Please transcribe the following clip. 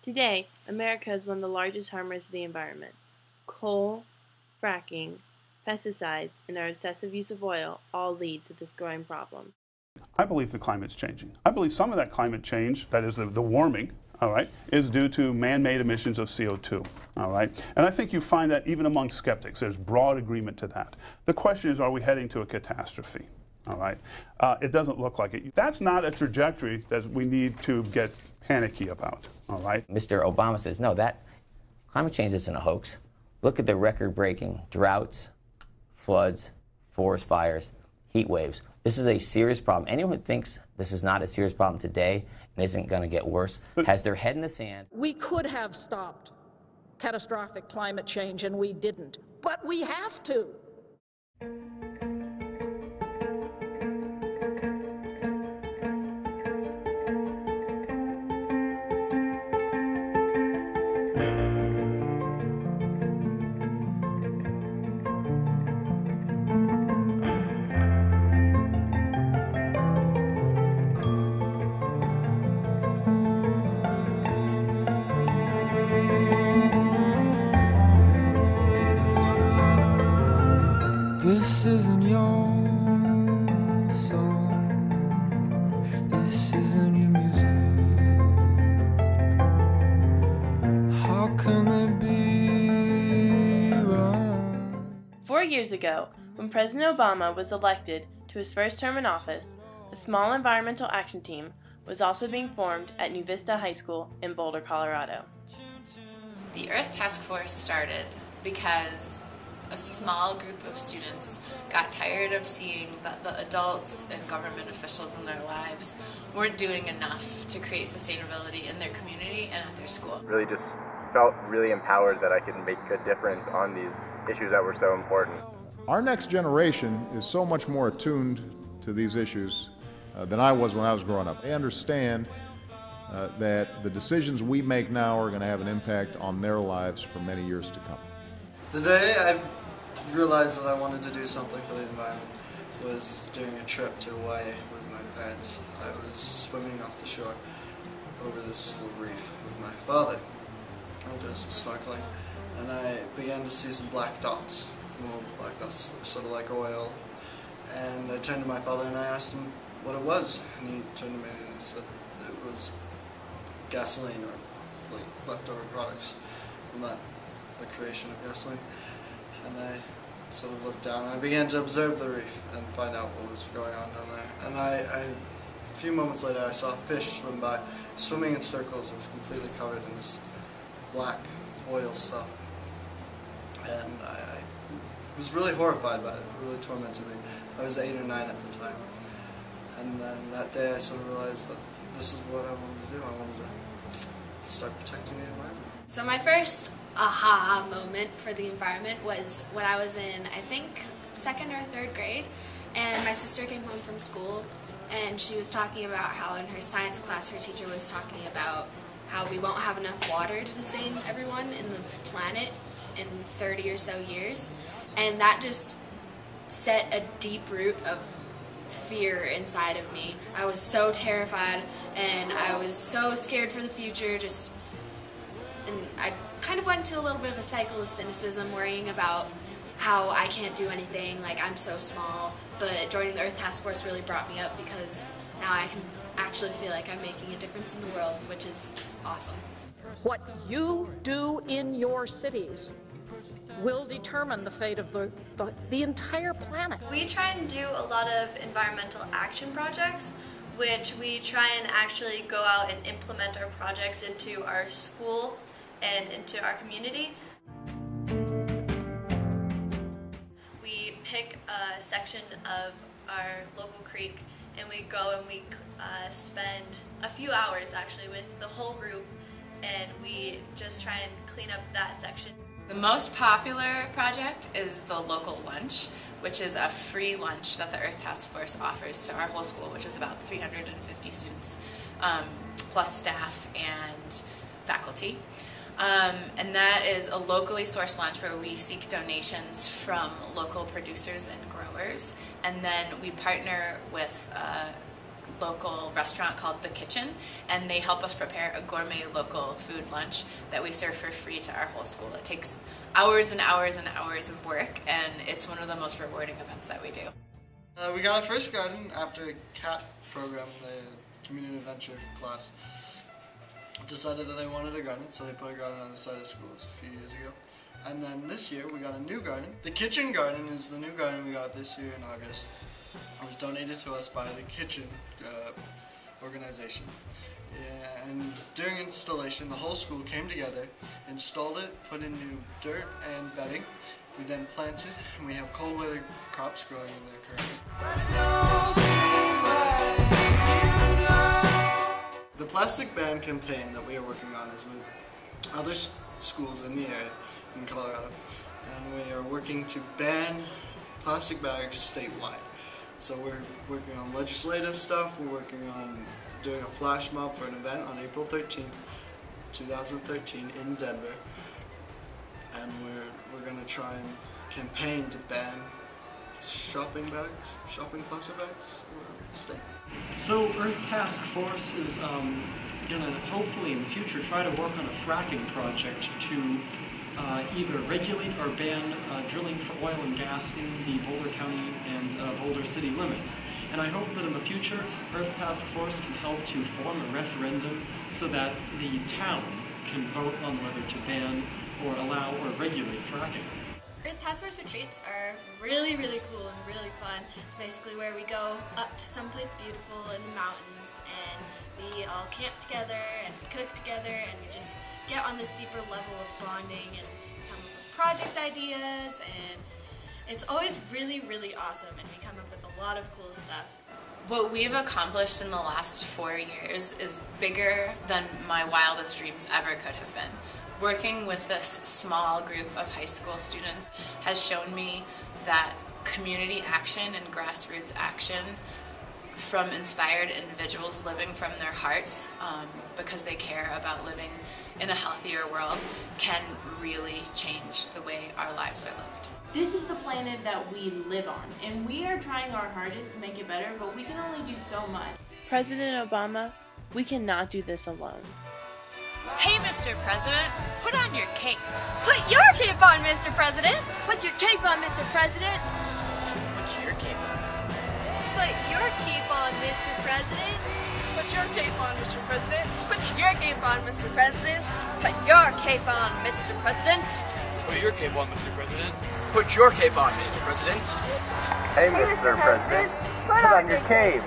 Today, America is one of the largest harmers of the environment. Coal, fracking, pesticides, and our excessive use of oil all lead to this growing problem. I believe the climate's changing. I believe some of that climate change, that is the warming, all right, is due to man-made emissions of CO2, all right? And I think you find that even among skeptics, there's broad agreement to that. The question is, are we heading to a catastrophe, all right? It doesn't look like it. That's not a trajectory that we need to get panicky about, all right? Mr. Obama says, no, that climate change isn't a hoax. Look at the record-breaking droughts, floods, forest fires, heat waves. This is a serious problem. Anyone who thinks this is not a serious problem today and isn't going to get worse has their head in the sand. We could have stopped catastrophic climate change, and we didn't. But we have to. This isn't your song, this isn't your music. How can it be wrong? 4 years ago, when President Obama was elected to his first term in office, a small environmental action team was also being formed at New Vista High School in Boulder, Colorado. The Earth Task Force started because a small group of students got tired of seeing that the adults and government officials in their lives weren't doing enough to create sustainability in their community and at their school. Really just felt really empowered that I could make a difference on these issues that were so important. Our next generation is so much more attuned to these issues than I was when I was growing up. They understand that the decisions we make now are going to have an impact on their lives for many years to come. The day I realized that I wanted to do something for the environment was doing a trip to Hawaii with my parents. I was swimming off the shore over this little reef with my father. I was doing some snorkeling, and I began to see some black dots. Well, black dots sort of like oil. And I turned to my father and I asked him what it was, and he turned to me and he said that it was gasoline, or like leftover products from the creation of gasoline. And I sort of looked down and I began to observe the reef and find out what was going on down there. And a few moments later I saw a fish swim by, swimming in circles. It was completely covered in this black oil stuff. And I was really horrified by it. It really tormented me. I was 8 or 9 at the time. And then that day I sort of realized that this is what I wanted to do. I wanted to start protecting the environment. So my first aha moment for the environment was when I was in, I think, 2nd or 3rd grade, and my sister came home from school and she was talking about how in her science class her teacher was talking about how we won't have enough water to sustain everyone in the planet in 30 or so years, and that just set a deep root of fear inside of me. I was so terrified and I was so scared for the future, and I kind of went into a little bit of a cycle of cynicism, worrying about how I can't do anything, like I'm so small. But joining the Earth Task Force really brought me up, because now I can actually feel like I'm making a difference in the world, which is awesome. What you do in your cities will determine the fate of the entire planet. We try and do a lot of environmental action projects, which we try and actually go out and implement our projects into our school and into our community. We pick a section of our local creek and we go and we spend a few hours actually with the whole group, and we just try and clean up that section. The most popular project is the local lunch, which is a free lunch that the Earth Task Force offers to our whole school, which is about 350 students, plus staff and faculty. And that is a locally sourced lunch where we seek donations from local producers and growers, and then we partner with local restaurant called The Kitchen, and they help us prepare a gourmet local food lunch that we serve for free to our whole school. It takes hours and hours and hours of work, and it's one of the most rewarding events that we do. We got our first garden after a CAT program, the community adventure class. Decided that they wanted a garden, so they put a garden on the side of the school a few years ago. And then this year we got a new garden. The Kitchen Garden is the new garden we got this year in August. It was donated to us by the Kitchen organization. And during installation, the whole school came together, installed it, put in new dirt and bedding. We then planted, and we have cold weather crops growing in there currently. The plastic ban campaign that we are working on is with other schools in the area in Colorado, and we are working to ban plastic bags statewide. So we're working on legislative stuff, we're working on doing a flash mob for an event on April 13th, 2013 in Denver, and we're going to try and campaign to ban shopping plastic bags around the state. So Earth Task Force is going to hopefully in the future try to work on a fracking project to either regulate or ban drilling for oil and gas in the Boulder County and Boulder city limits. And I hope that in the future, Earth Task Force can help to form a referendum so that the town can vote on whether to ban or allow or regulate fracking. Earth Task Force retreats are really, really cool and really fun. It's basically where we go up to someplace beautiful in the mountains and we all camp together and we cook together and we just get on this deeper level of bonding and come up with project ideas, and it's always really, really awesome, and we come up with a lot of cool stuff. What we've accomplished in the last 4 years is bigger than my wildest dreams ever could have been. Working with this small group of high school students has shown me that community action and grassroots action from inspired individuals living from their hearts because they care about living in a healthier world can really change the way our lives are lived. This is the planet that we live on, and we are trying our hardest to make it better, but we can only do so much. President Obama, we cannot do this alone. Hey, Mr. President, put on your cape. Put your cape on, Mr. President! Put your cape on, Mr. President! Put your cape on, Mr. President. Put your cape on, Mr. President. Put your cape on, Mr. President. Put your cape on, Mr. President. Put your cape on, Mr. President. Put your cape on, Mr. President. Put your cape on, Mr. President. Hey, Mr. President, put on your cape.